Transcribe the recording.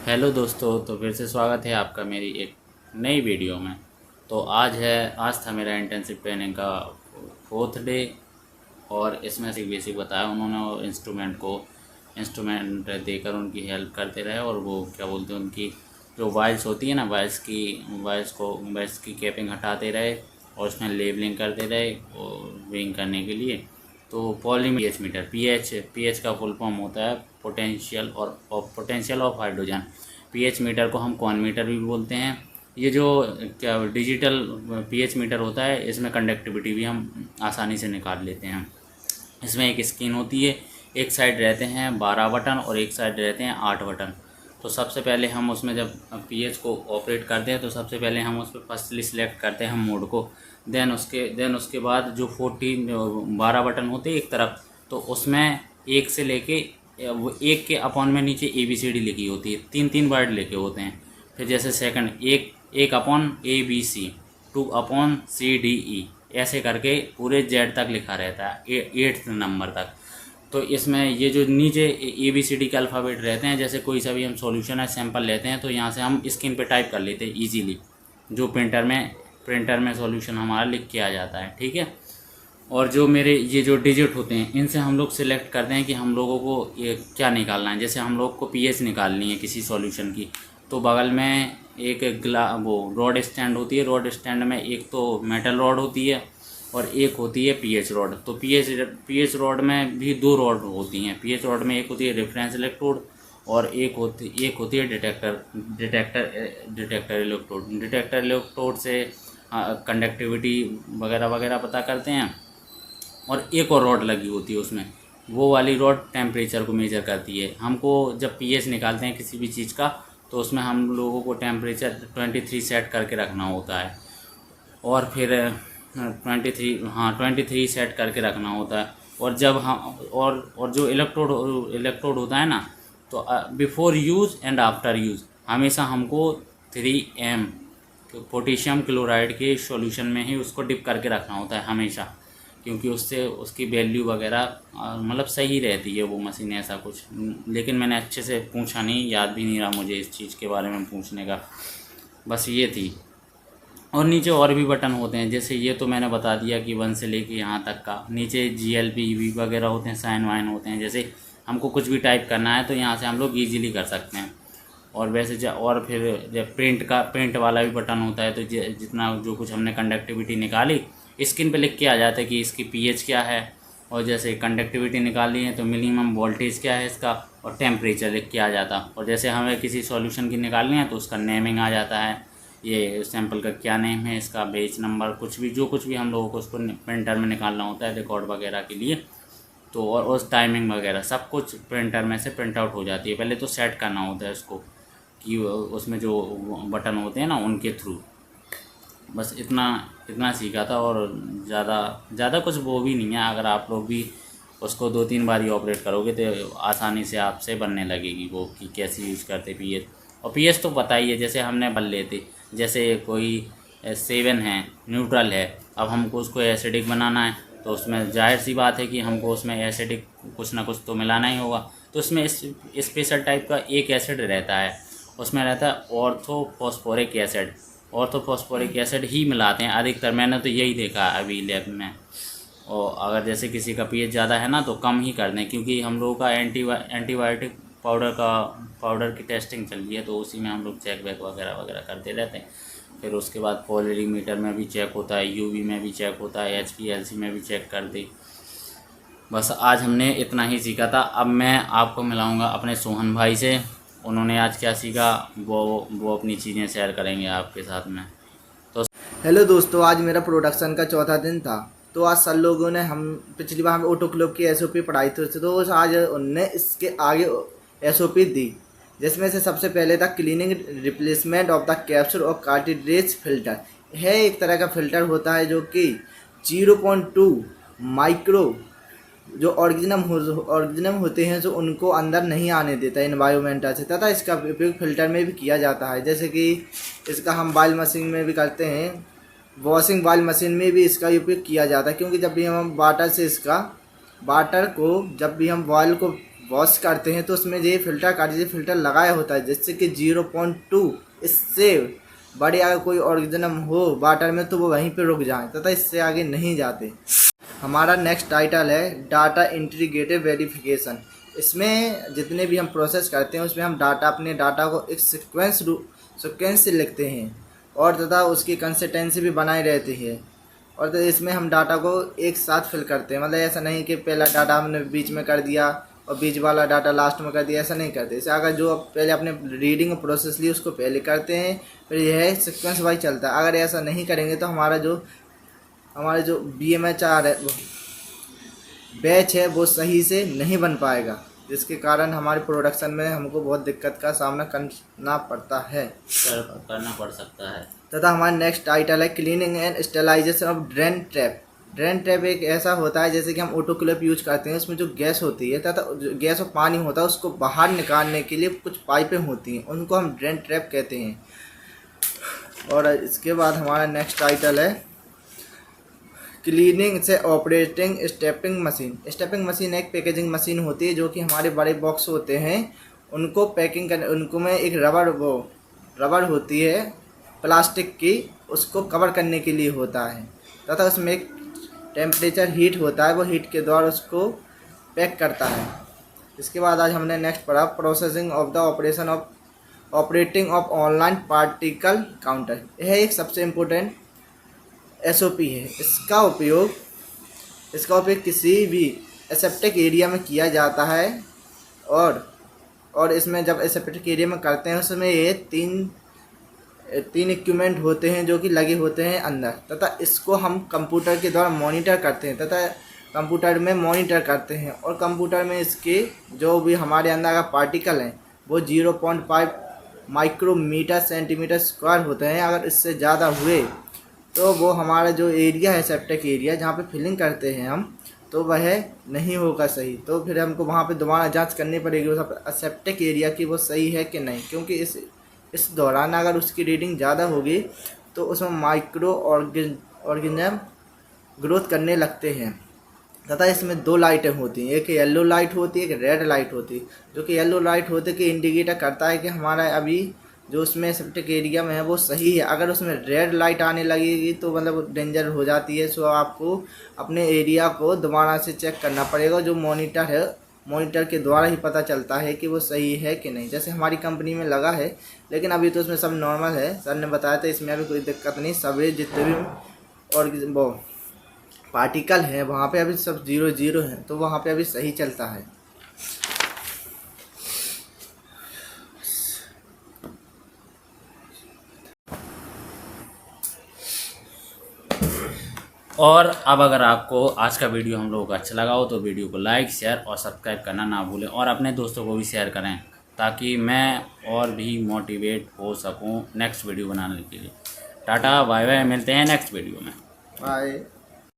Hello दोस्तों, तो फिर से स्वागत है आपका मेरी एक नई वीडियो में। तो आज था मेरा इंटर्नशिप ट्रेनिंग का 4th डे। और इसमें से बेसिक बताया उन्होंने। इंस्ट्रूमेंट देकर उनकी हेल्प करते रहे, और वो क्या बोलते हैं, उनकी जो वाइल्स होती है ना, वाइल्स की कैपिंग हटाते रहे, और उसमें लेबलिंग करते रहे और वेइंग करने के लिए। तो पीएच मीटर, पीएच का फुल फॉर्म होता है potential of hydrogen. PH meter को हम कॉन मीटर भी बोलते हैं। ये जो क्या डिजिटल पीएच मीटर होता है, इसमें कंडक्टिविटी भी हम आसानी से निकाल लेते हैं। इसमें एक स्क्रीन होती है, एक साइड रहते हैं 12 बटन और एक साइड रहते हैं 8 बटन। तो सबसे पहले हम उसमें जब पीएच को ऑपरेट करते हैं, तो सबसे पहले हम उस पर फर्स्टली सिलेक्ट करते हैं हम मोड को। देन उसके बाद जो 12 बटन होते हैं एक तरफ, तो उसमें एक से लेके वो एक के अपॉन में नीचे ABCD लिखी होती है, 3 वर्ड लिखे होते हैं। फिर जैसे सेकंड एक अपॉन ABC, 2 अपॉन CDE, ऐसे करके पूरे जेड तक लिखा रहता है, 8th नंबर तक। तो इसमें ये जो नीचे ABCD के अल्फ़ाबेट रहते हैं, जैसे कोई सा भी हम सॉल्यूशन है सैंपल लेते हैं, तो यहाँ से हम स्क्रीन पे टाइप कर लेते हैं इजीली, जो प्रिंटर में सॉल्यूशन हमारा लिख के आ जाता है। ठीक है। और जो मेरे ये जो डिजिट होते हैं, इनसे हम लोग सिलेक्ट करते हैं कि हम लोगों को ये क्या निकालना है। जैसे हम लोग को पीएच निकालनी है किसी सॉल्यूशन की, तो बगल में एक वो रॉड स्टैंड होती है। रॉड स्टैंड में एक तो मेटल रॉड होती है और एक होती है पीएच रॉड। तो पीएच रॉड में भी 2 रॉड होती हैं। पीएच रॉड में एक होती है रेफरेंस इलेक्ट्रोड, और एक होती है डिटेक्टर इलेक्ट्रोड। डिटेक्टर इलेक्ट्रोड से कंडक्टिविटी वगैरह वगैरह पता करते हैं। और एक और रॉड लगी होती है उसमें, वो वाली रॉड टेम्परेचर को मेजर करती है। हमको जब पीएच निकालते हैं किसी भी चीज़ का, तो उसमें हम लोगों को टेम्परेचर 23 सेट करके रखना होता है। और फिर 23 सेट करके रखना होता है। और जब हम और जो इलेक्ट्रोड होता है ना, तो before use and after use हमेशा हमको 3 m पोटेशियम क्लोराइड के सॉल्यूशन में ही उसको डिप करके रखना होता है हमेशा, क्योंकि उससे उसकी वैल्यू वगैरह मतलब सही रहती है वो मशीन, ऐसा कुछ। लेकिन मैंने अच्छे से पूछा नहीं, याद भी नहीं रहा मुझे इस चीज़ के बारे में पूछने का। बस ये थी। और नीचे और भी बटन होते हैं, जैसे ये तो मैंने बता दिया कि 1 से लेके यहाँ तक का। नीचे GLP वगैरह होते हैं, साइन वाइन होते हैं। जैसे हमको कुछ भी टाइप करना है, तो यहाँ से हम लोग ईजिली कर सकते हैं। और वैसे और फिर जब प्रिंट वाला भी बटन होता है, तो जितना जो कुछ हमने कंडक्टिविटी निकाली, स्क्रीन पे लिख के आ जाता है कि इसकी पीएच क्या है। और जैसे कंडक्टिविटी निकाली है, तो मिनिमम वोल्टेज क्या है इसका, और टेम्परेचर लिख के आ जाता। और जैसे हमें किसी सॉल्यूशन की निकालनी है, तो उसका नेमिंग आ जाता है, ये सैंपल का क्या नेम है, इसका बेच नंबर, कुछ भी हम लोगों को उसको प्रिंटर में निकालना होता है रिकॉर्ड वगैरह के लिए। तो और उस टाइमिंग वगैरह सब कुछ प्रिंटर में से प्रिंट आउट हो जाती है। पहले तो सेट करना होता है उसको, कि उसमें जो बटन होते हैं ना, उनके थ्रू। बस इतना इतना सीखा था, और ज़्यादा कुछ वो भी नहीं है। अगर आप लोग भी उसको 2-3 बार ही ऑपरेट करोगे, तो आसानी से आपसे बनने लगेगी वो, कि कैसे यूज़ करते पीएच। और पीएच तो पता ही है, जैसे हमने बल लेते, जैसे कोई 7 है, न्यूट्रल है, अब हमको उसको एसिडिक बनाना है, तो उसमें जाहिर सी बात है कि हमको उसमें एसिडिक कुछ ना कुछ तो मिलाना ही होगा। तो उसमें स्पेशल टाइप का एक एसिड रहता है, उसमें रहता है ऑर्थोफॉस्फोरिक एसिड। ऑर्थोफॉस्फोरिक एसिड ही मिलाते हैं अधिकतर, मैंने तो यही देखा अभी लैब में। और अगर जैसे किसी का पीएच ज़्यादा है ना, तो कम ही कर दें, क्योंकि हम लोगों का एंटीबायोटिक पाउडर की टेस्टिंग चल रही है, तो उसी में हम लोग चेक बैक वगैरह वगैरह करते रहते हैं। फिर उसके बाद पोलरीमीटर में भी चेक होता है, यूवी में भी चेक होता है, HPLC में भी चेक कर दी। बस आज हमने इतना ही सीखा था। अब मैं आपको मिलाऊंगा अपने सोहन भाई से। उन्होंने आज क्या सीखा, वो अपनी चीज़ें शेयर करेंगे आपके साथ में। तो हेलो दोस्तों, आज मेरा प्रोडक्शन का चौथा दिन था। तो आज सर लोगों ने हम पिछली बार हम ऑटो क्लब की एसओपी पढ़ाई थी, तो आज उनने इसके आगे एसओपी दी, जिसमें से सबसे पहले था cleaning replacement of the capsule और कार्टिलेज फिल्टर। है एक तरह का फिल्टर होता है जो कि 0.2 माइक्रो जो ऑर्गेनिज्म होते हैं, जो उनको अंदर नहीं आने देता इन्वायरमेंट से, तथा इसका उपयोग फिल्टर में भी किया जाता है। जैसे कि इसका हम बॉयल मशीन में भी करते हैं, वॉशिंग बॉयल मशीन में भी इसका उपयोग किया जाता है। क्योंकि जब भी हम वाटर को जब भी हम वॉश करते हैं तो उसमें ये फिल्टर कार्डियस फिल्टर लगाया होता है, जिससे कि 0.2 इससे बड़े अगर कोई ऑर्गेनिज्म हो वाटर में तो वो वहीं पे रुक जाए तथा इससे आगे नहीं जाते। हमारा नेक्स्ट टाइटल है डाटा इंटीग्रेटेड वेरिफिकेशन। इसमें जितने भी हम प्रोसेस करते हैं उसमें हम अपने डाटा को एक सीक्वेंस से लिखते हैं और तथा उसकी कंसिस्टेंसी भी बनाए रहती है। और तो इसमें हम डाटा को एक साथ फिल करते हैं, मतलब ऐसा नहीं कि पहला डाटा हमने बीच में कर दिया और बीच वाला डाटा लास्ट में कर दिया, ऐसा नहीं करते। इसे अगर जो पहले अपने रीडिंग प्रोसेस ली उसको पहले करते हैं, फिर यह सीक्वेंस वाइज चलता है। अगर ऐसा नहीं करेंगे तो हमारा जो BMHR है बैच है वो सही से नहीं बन पाएगा, जिसके कारण हमारे प्रोडक्शन में हमको बहुत दिक्कत का सामना करना पड़ता है, करना पड़ सकता है। तथा हमारा नेक्स्ट टाइटल है cleaning and sterilisation of drain trap. Drain trap एक ऐसा होता है जैसे कि हम ऑटोक्लेव यूज करते हैं, उसमें जो गैस होती है तथा जो गैस और पानी होता है उसको बाहर निकालने के लिए कुछ पाइपें होती हैं, उनको हम ड्रेन ट्रैप कहते हैं। और इसके बाद हमारा नेक्स्ट टाइटल है क्लीनिंग से operating stepping machine. Stepping machine एक पैकेजिंग मशीन होती है जो कि हमारे बड़े बॉक्स होते हैं उनको पैकिंग करने, उनको में एक रबर होती है प्लास्टिक की, उसको कवर करने के लिए होता है तथा उसमें एक टेम्परेचर हीट होता है, वो हीट के द्वारा उसको पैक करता है। इसके बाद आज हमने नेक्स्ट पढ़ा processing of the operating of online particle counter. यह एक सबसे इम्पोर्टेंट SOP है। इसका उपयोग किसी भी एसेप्टिक एरिया में किया जाता है और इसमें जब एसेप्टिक एरिया में करते हैं उसमें ये तीन इक्विपमेंट होते हैं जो कि लगे होते हैं अंदर, तथा इसको हम कंप्यूटर के द्वारा मॉनिटर करते हैं तथा कंप्यूटर में मॉनिटर करते हैं। और कंप्यूटर में इसके जो भी हमारे अंदर का पार्टिकल हैं वो 0.5 माइक्रोमीटर सेंटीमीटर स्क्वायर होते हैं। अगर इससे ज़्यादा हुए तो वो हमारा जो एरिया है सेप्टिक एरिया जहाँ पे फिलिंग करते हैं हम, तो वह नहीं होगा सही, तो फिर हमको वहाँ पे दोबारा जांच करनी पड़ेगी उस सेप्टिक एरिया की वो सही है कि नहीं, क्योंकि इस दौरान अगर उसकी रीडिंग ज़्यादा होगी तो उसमें माइक्रो ऑर्गेनिज्म ग्रोथ करने लगते हैं। तथा इसमें 2 लाइटें होती हैं, एक येलो लाइट होती है, एक रेड लाइट होती है। जो कि येलो लाइट होते कि इंडिकेटर करता है कि हमारा अभी जो उसमें सेप्टिक एरिया में है वो सही है। अगर उसमें रेड लाइट आने लगेगी तो मतलब डेंजर हो जाती है। सो आपको अपने एरिया को दोबारा से चेक करना पड़ेगा। जो मॉनिटर है, मॉनिटर के द्वारा ही पता चलता है कि वो सही है कि नहीं। जैसे हमारी कंपनी में लगा है, लेकिन अभी तो उसमें सब नॉर्मल है, सर ने बताया था इसमें अभी कोई दिक्कत नहीं। सभी जितने भी और वो पार्टिकल हैं वहाँ पे अभी सब 0 हैं, तो वहाँ पे अभी सही चलता है। और अब अगर आपको आज का वीडियो हम लोगों को अच्छा लगा हो तो वीडियो को लाइक, शेयर और सब्सक्राइब करना ना भूलें और अपने दोस्तों को भी शेयर करें ताकि मैं और भी मोटिवेट हो सकूं नेक्स्ट वीडियो बनाने के लिए। टाटा बाय बाय, मिलते हैं नेक्स्ट वीडियो में। बाय।